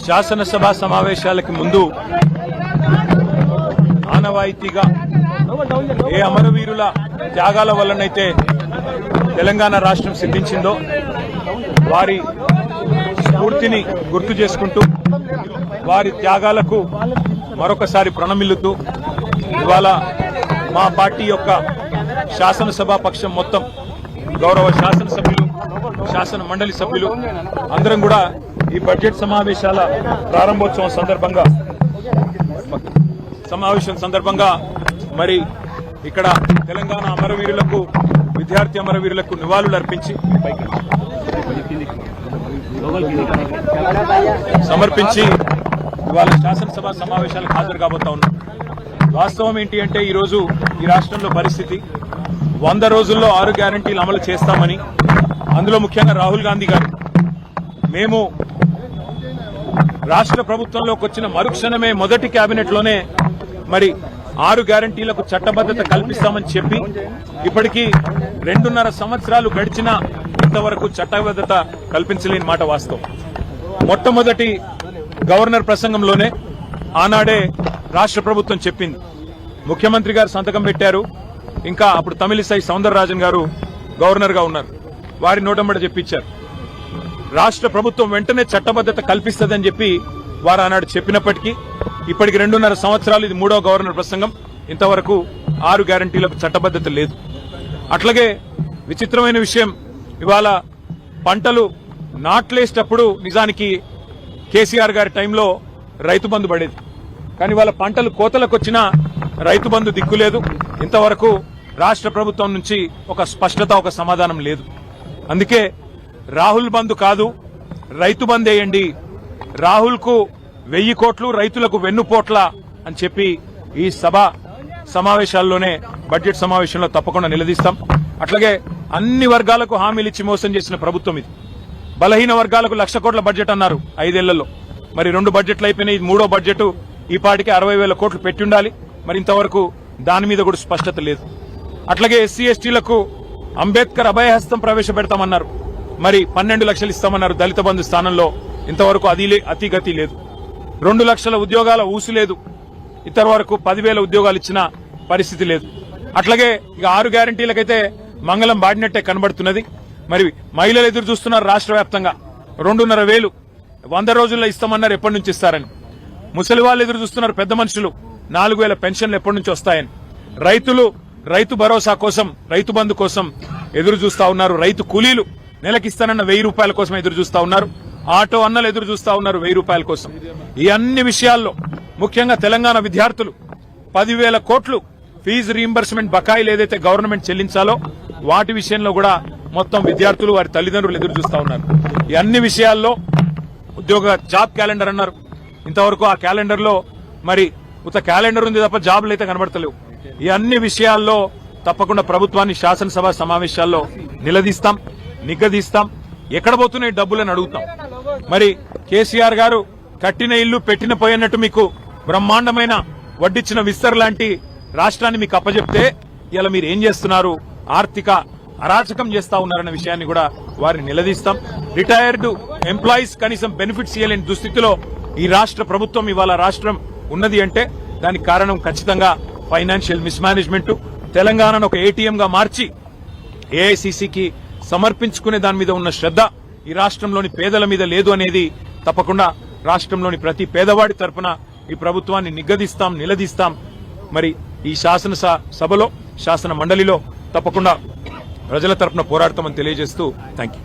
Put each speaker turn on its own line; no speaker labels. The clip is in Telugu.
శాసనసభ సమావేశాలకు ముందు ఆనవాయితీగా ఏ అమరవీరుల త్యాగాల వల్లనైతే తెలంగాణ రాష్ట్రం సిద్ధించిందో వారి స్ఫూర్తిని గుర్తు చేసుకుంటూ వారి త్యాగాలకు మరొకసారి ప్రణమిల్లుతూ ఇవాళ మా పార్టీ యొక్క శాసనసభా పక్షం మొత్తం గౌరవ శాసనసభ్యులు శాసన మండలి సభ్యులు అందరం కూడా ఈ బడ్జెట్ సమావేశాల ప్రారంభోత్సవం సందర్భంగా మరి ఇక్కడ తెలంగాణ అమరవీరులకు విద్యార్థి అమరవీరులకు నివాళులు అర్పించి సమర్పించి ఇవాళ శాసనసభ సమావేశాలకు హాజరు కాబోతా ఉన్నాం. వాస్తవం ఏంటి అంటే ఈరోజు ఈ రాష్ట్రంలో పరిస్థితి 100 రోజుల్లో 6 గ్యారంటీలు అమలు చేస్తామని, అందులో ముఖ్యంగా రాహుల్ గాంధీ గారు మేము రాష్ట్ర ప్రభుత్వంలోకి వచ్చిన మరుక్షణమే మొదటి కేబినెట్ లోనే మరి 6 గ్యారంటీలకు చట్టబద్దత కల్పిస్తామని చెప్పి ఇప్పటికీ 2.5 సంవత్సరాలు గడిచినా ఇంతవరకు చట్టబద్దత కల్పించలేని మాట వాస్తవం. మొట్టమొదటి గవర్నర్ ప్రసంగంలోనే ఆనాడే రాష్ట్ర ప్రభుత్వం చెప్పింది. ముఖ్యమంత్రి గారు సంతకం పెట్టారు. ఇంకా అప్పుడు తమిళిసై సౌందరరాజన్ గారు గవర్నర్ గా ఉన్నారు. వారి నోటంబడి చెప్పించారు. రాష్ట్ర ప్రభుత్వం వెంటనే చట్టబద్దత కల్పిస్తుందని చెప్పి వారు ఆనాడు చెప్పినప్పటికీ ఇప్పటికి 2.5 సంవత్సరాలు ఇది 3వ గవర్నర్ ప్రసంగం. ఇంతవరకు 6 గ్యారంటీలకు చట్టబద్దత లేదు. అట్లాగే విచిత్రమైన విషయం, ఇవాళ పంటలు నాట్లేసేటప్పుడు నిజానికి కేసీఆర్ గారి టైంలో రైతు బంధు పడేది. కానీ వాళ్ళ పంటలు కోతలకు వచ్చినా రైతు బంధు దిక్కులేదు. ఇంతవరకు రాష్ట్ర ప్రభుత్వం నుంచి ఒక స్పష్టత, ఒక సమాధానం లేదు. అందుకే రాహుల్ బంధు కాదు, రైతు బంద్ వేయండి, రాహుల్ కు 1000 కోట్లు, రైతులకు వెన్నుపోట్ల అని చెప్పి ఈ సభ సమావేశాల్లోనే బడ్జెట్ సమావేశంలో తప్పకుండా నిలదీస్తాం. అట్లాగే అన్ని వర్గాలకు హామీలు ఇచ్చి మోసం చేసిన ప్రభుత్వం ఇది. బలహీన వర్గాలకు 1,00,000 కోట్ల బడ్జెట్ అన్నారు 5 ఏళ్లలో. మరి 2 బడ్జెట్లు అయిపోయినాయి. 3వ బడ్జెట్ ఈ పాటికి 60,000 కోట్లు పెట్టి ఉండాలి. మరి ఇంతవరకు దాని మీద కూడా స్పష్టత లేదు. అట్లాగే ఎస్సీ ఎస్టీలకు అంబేద్కర్ అభయహస్తం ప్రవేశపెడతామన్నారు. మరి 12 లక్షలు ఇస్తామన్నారు దళిత బంధు స్థానంలో. ఇంతవరకు అతిగతి లేదు. 2 లక్షల ఉద్యోగాల ఊసు లేదు. ఇంతవరకు 10,000 ఉద్యోగాలు ఇచ్చిన పరిస్థితి లేదు. అట్లాగే ఇక 6 గ్యారంటీలకైతే మంగళం బాడినట్టే కనబడుతున్నది. మరి మహిళలు ఎదురు చూస్తున్నారు. రాష్ట్ర వ్యాప్తంగా 2,500 100 రోజుల్లో ఇస్తామన్నారు. ఎప్పటి నుంచి ఇస్తారని. ముసలి వాళ్ళు ఎదురు చూస్తున్నారు. పెద్ద మనుషులు 4,000 పెన్షన్లు ఎప్పటి నుంచి వస్తాయని. రైతులు రైతు భరోసా కోసం, రైతు బంధు కోసం ఎదురు చూస్తా ఉన్నారు. రైతు కూలీలు నెలకిస్తానన్న 1000 రూపాయల కోసం ఎదురు చూస్తా ఉన్నారు. ఆటో అన్నలు ఎదురు చూస్తా ఉన్నారు 1000 రూపాయల కోసం. ఈ అన్ని విషయాల్లో ముఖ్యంగా తెలంగాణ విద్యార్థులు 10,000 కోట్లు ఫీజు రీయింబర్స్మెంట్ బకాయిలు ఏదైతే గవర్నమెంట్ చెల్లించాలో వాటి విషయంలో కూడా మొత్తం విద్యార్థులు, వారి తల్లిదండ్రులు ఎదురు చూస్తా ఉన్నారు. ఈ అన్ని విషయాల్లో జాబ్ క్యాలెండర్ అన్నారు. ఇంతవరకు ఆ క్యాలెండర్ లో మరి ఉత్త క్యాలెండర్ ఉంది తప్ప జాబులు అయితే కనబడతలేవు. ఈ అన్ని విషయాల్లో తప్పకుండా ప్రభుత్వాన్ని శాసనసభ సమావేశాల్లో నిలదీస్తాం, నిగ్గదీస్తాం. ఎక్కడ పోతున్నాయి డబ్బులని అడుగుతాం. మరి కేసీఆర్ గారు కట్టిన ఇల్లు పెట్టిన పోయినట్టు మీకు బ్రహ్మాండమైన వడ్డిచ్చిన విస్తర్ లాంటి రాష్ట్రాన్ని మీకు అప్పచెప్తే ఇలా మీరు ఏం చేస్తున్నారు, ఆర్థిక అరాచకం చేస్తా ఉన్నారన్న విషయాన్ని కూడా వారిని నిలదీస్తాం. రిటైర్డ్ ఎంప్లాయీస్ కనీసం బెనిఫిట్స్ ఇవ్వలేని దుస్థితిలో ఈ రాష్ట్ర ప్రభుత్వం ఇవాళ రాష్ట్రం ఉన్నది అంటే దానికి కారణం ఖచ్చితంగా ఫైనాన్షియల్ మిస్మేనేజ్మెంట్. తెలంగాణను ఒక ఏటీఎం గా మార్చి ఏఐసీసీకి సమర్పించుకునే దాని మీద ఉన్న శ్రద్ధ ఈ రాష్ట్రంలోని పేదల మీద లేదు అనేది తప్పకుండా రాష్ట్రంలోని ప్రతి పేదవాడి తరపున ఈ ప్రభుత్వాన్ని నిగ్గదీస్తాం, నిలదీస్తాం. మరి ఈ శాసనసభలో, శాసన మండలిలో తప్పకుండా ప్రజల తరపున పోరాడతామని తెలియజేస్తూ థ్యాంక్ యూ.